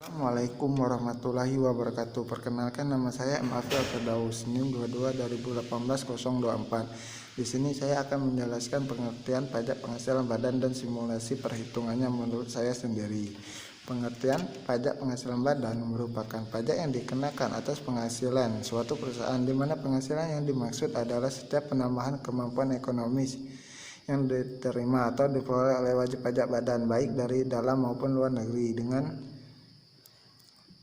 Assalamualaikum warahmatullahi wabarakatuh. Perkenalkan, nama saya M. Afil Firdaus, NIM 22 2018 024. Di sini saya akan menjelaskan pengertian pajak penghasilan badan dan simulasi perhitungannya menurut saya sendiri. Pengertian pajak penghasilan badan merupakan pajak yang dikenakan atas penghasilan suatu perusahaan, di mana penghasilan yang dimaksud adalah setiap penambahan kemampuan ekonomis yang diterima atau diperoleh oleh wajib pajak badan, baik dari dalam maupun luar negeri,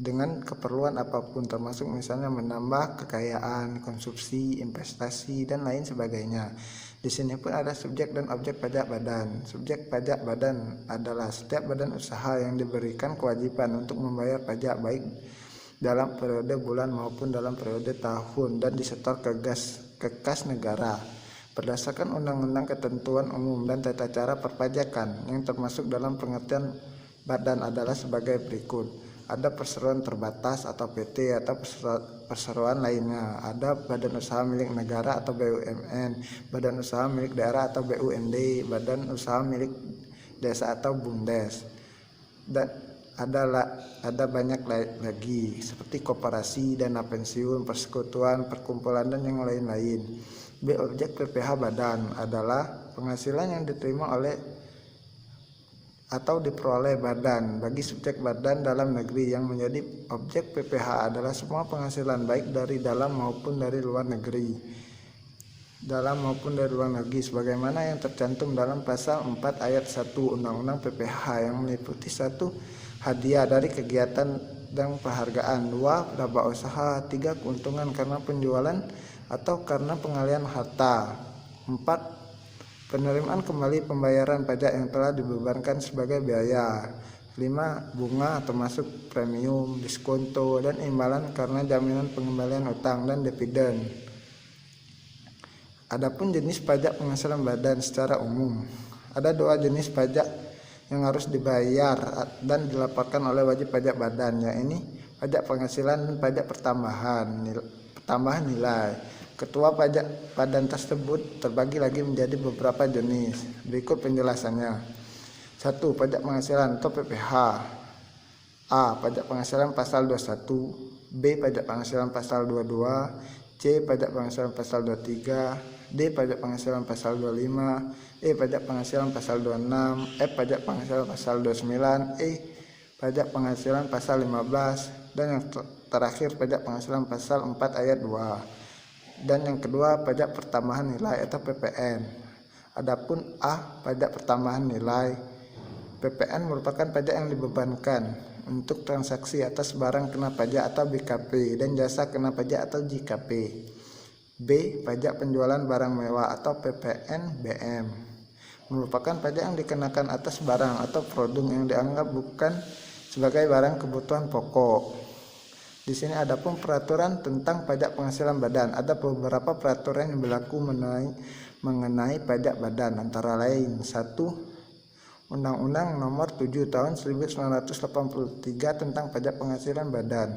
dengan keperluan apapun, termasuk misalnya menambah kekayaan, konsumsi, investasi, dan lain sebagainya. Di sini pun ada subjek dan objek pajak badan. Subjek pajak badan adalah setiap badan usaha yang diberikan kewajiban untuk membayar pajak, baik dalam periode bulan maupun dalam periode tahun, dan disetor ke kas negara berdasarkan undang-undang, ketentuan umum, dan tata cara perpajakan. Yang termasuk dalam pengertian badan adalah sebagai berikut: ada perseroan terbatas atau PT atau perseroan lainnya, ada badan usaha milik negara atau BUMN, badan usaha milik daerah atau BUMD, badan usaha milik desa atau BUMDes, dan ada banyak lagi seperti koperasi, dana pensiun, persekutuan, perkumpulan, dan yang lain-lain. B. Objek PPh badan adalah penghasilan yang diterima oleh atau diperoleh badan bagi subjek badan dalam negeri. Yang menjadi objek PPh adalah semua penghasilan, baik dari dalam maupun dari luar negeri, sebagaimana yang tercantum dalam pasal 4 ayat 1 Undang-Undang PPh, yang meliputi 1. Hadiah dari kegiatan dan penghargaan, 2. Laba usaha, 3. Keuntungan karena penjualan atau karena pengalihan harta, 4. Penerimaan kembali pembayaran pajak yang telah dibebankan sebagai biaya, 5. Bunga termasuk premium, diskonto, dan imbalan karena jaminan pengembalian utang dan dividen. Adapun jenis pajak penghasilan badan secara umum, ada 2 jenis pajak yang harus dibayar dan dilaporkan oleh wajib pajak badan, yaitu pajak penghasilan dan pajak pertambahan nilai. Ketua pajak badan tersebut terbagi lagi menjadi beberapa jenis. Berikut penjelasannya. 1. Pajak penghasilan atau PPh. A. Pajak penghasilan pasal 21. B. Pajak penghasilan pasal 22. C. Pajak penghasilan pasal 23. D. Pajak penghasilan pasal 25. E. Pajak penghasilan pasal 26. F. Pajak penghasilan pasal 29. E. Pajak penghasilan pasal 15. Dan yang terakhir, pajak penghasilan pasal 4 ayat 2. Dan yang kedua, pajak pertambahan nilai atau PPN. Adapun A. Pajak pertambahan nilai. PPN merupakan pajak yang dibebankan untuk transaksi atas barang kena pajak atau BKP dan jasa kena pajak atau JKP. B. Pajak penjualan barang mewah atau PPNBM, merupakan pajak yang dikenakan atas barang atau produk yang dianggap bukan sebagai barang kebutuhan pokok. Di sini ada pun peraturan tentang pajak penghasilan badan. Ada beberapa peraturan yang berlaku mengenai pajak badan, antara lain: 1. Undang-Undang Nomor 7 Tahun 1983 tentang pajak penghasilan badan.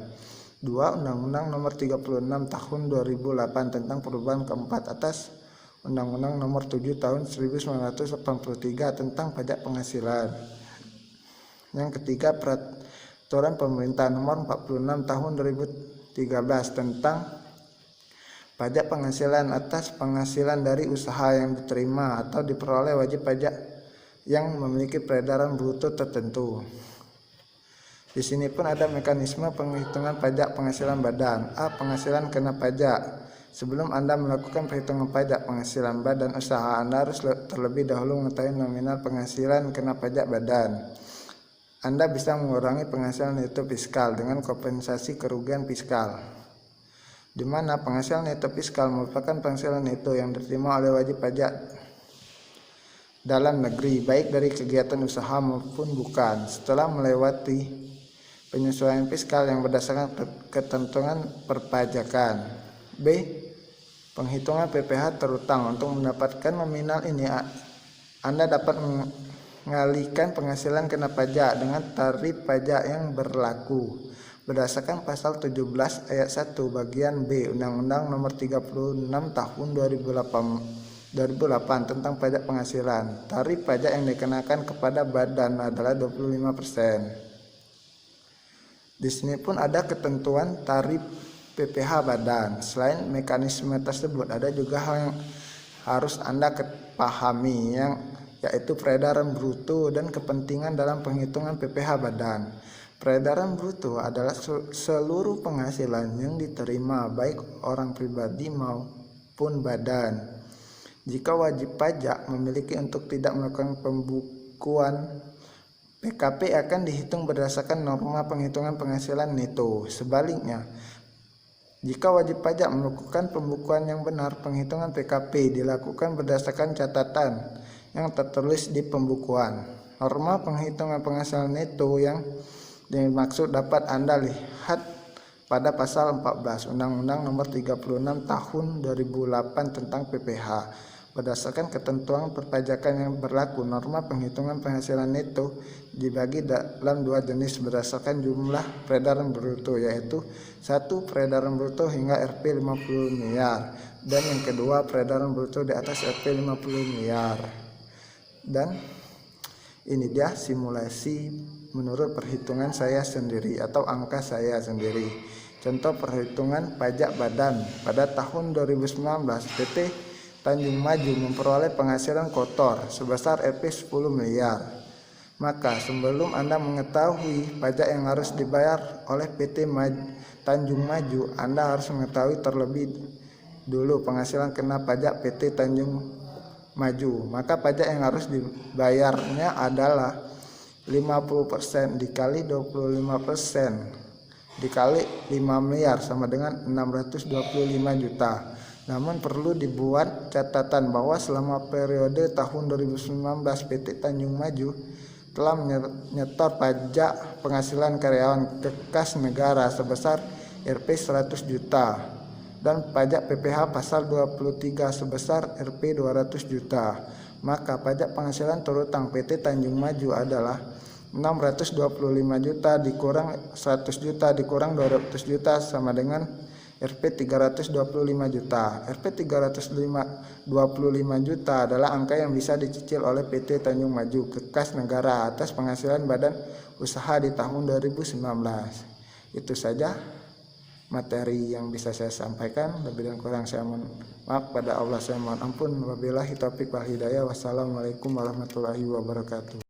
2. Undang-Undang Nomor 36 Tahun 2008 tentang perubahan keempat atas Undang-Undang Nomor 7 Tahun 1983 tentang pajak penghasilan. Yang ketiga, Peraturan Pemerintah Nomor 46 Tahun 2013 tentang pajak penghasilan atas penghasilan dari usaha yang diterima atau diperoleh wajib pajak yang memiliki peredaran bruto tertentu. Di sini pun ada mekanisme penghitungan pajak penghasilan badan. A. Penghasilan kena pajak. Sebelum Anda melakukan perhitungan pajak penghasilan badan usaha, Anda harus terlebih dahulu mengetahui nominal penghasilan kena pajak badan. Anda bisa mengurangi penghasilan neto fiskal dengan kompensasi kerugian fiskal, di mana penghasilan neto fiskal merupakan penghasilan neto yang diterima oleh wajib pajak dalam negeri, baik dari kegiatan usaha maupun bukan, setelah melewati penyesuaian fiskal yang berdasarkan ketentuan perpajakan. B. Penghitungan PPh terutang. Untuk mendapatkan nominal ini, Anda dapat mengalihkan penghasilan kena pajak dengan tarif pajak yang berlaku berdasarkan pasal 17 ayat 1 bagian B Undang-Undang Nomor 36 Tahun 2008 tentang pajak penghasilan. Tarif pajak yang dikenakan kepada badan adalah 25%. Di sini pun ada ketentuan tarif PPh badan. Selain mekanisme tersebut, ada juga hal yang harus Anda pahami, yaitu peredaran bruto dan kepentingan dalam penghitungan PPh badan. Peredaran bruto adalah seluruh penghasilan yang diterima baik orang pribadi maupun badan. Jika wajib pajak memiliki untuk tidak melakukan pembukuan, PKP akan dihitung berdasarkan norma penghitungan penghasilan neto. Sebaliknya, jika wajib pajak melakukan pembukuan yang benar, penghitungan PKP dilakukan berdasarkan catatan yang tertulis di pembukuan. Norma penghitungan penghasilan neto yang dimaksud dapat Anda lihat pada pasal 14 Undang-Undang Nomor 36 Tahun 2008 tentang PPh. Berdasarkan ketentuan perpajakan yang berlaku, norma penghitungan penghasilan neto dibagi dalam dua jenis berdasarkan jumlah peredaran bruto, yaitu 1. Peredaran bruto hingga Rp 50 miliar dan yang kedua peredaran bruto di atas Rp 50 miliar. Dan ini dia simulasi menurut perhitungan saya sendiri atau angka saya sendiri. Contoh perhitungan pajak badan pada tahun 2019, PT Tanjung Maju memperoleh penghasilan kotor sebesar Rp 10 miliar. Maka sebelum Anda mengetahui pajak yang harus dibayar oleh PT Tanjung Maju, Anda harus mengetahui terlebih dulu penghasilan kena pajak PT Tanjung Maju. Maka pajak yang harus dibayarnya adalah 50% dikali 25% dikali 5 miliar sama dengan 625 juta. Namun perlu dibuat catatan bahwa selama periode tahun 2019 PT Tanjung Maju telah menyetor pajak penghasilan karyawan ke kas negara sebesar Rp 100 juta dan pajak PPh pasal 23 sebesar Rp 200 juta. Maka pajak penghasilan terutang PT Tanjung Maju adalah 625 juta dikurang 100 juta dikurang 200 juta sama dengan Rp 325 juta. Rp 325 juta adalah angka yang bisa dicicil oleh PT Tanjung Maju ke kas negara atas penghasilan badan usaha di tahun 2019. Itu saja materi yang bisa saya sampaikan. Lebih dan kurang saya mohon maaf pada Allah, saya mohon ampun. Wabillahi taufiq wal hidayah. Wassalamualaikum warahmatullahi wabarakatuh.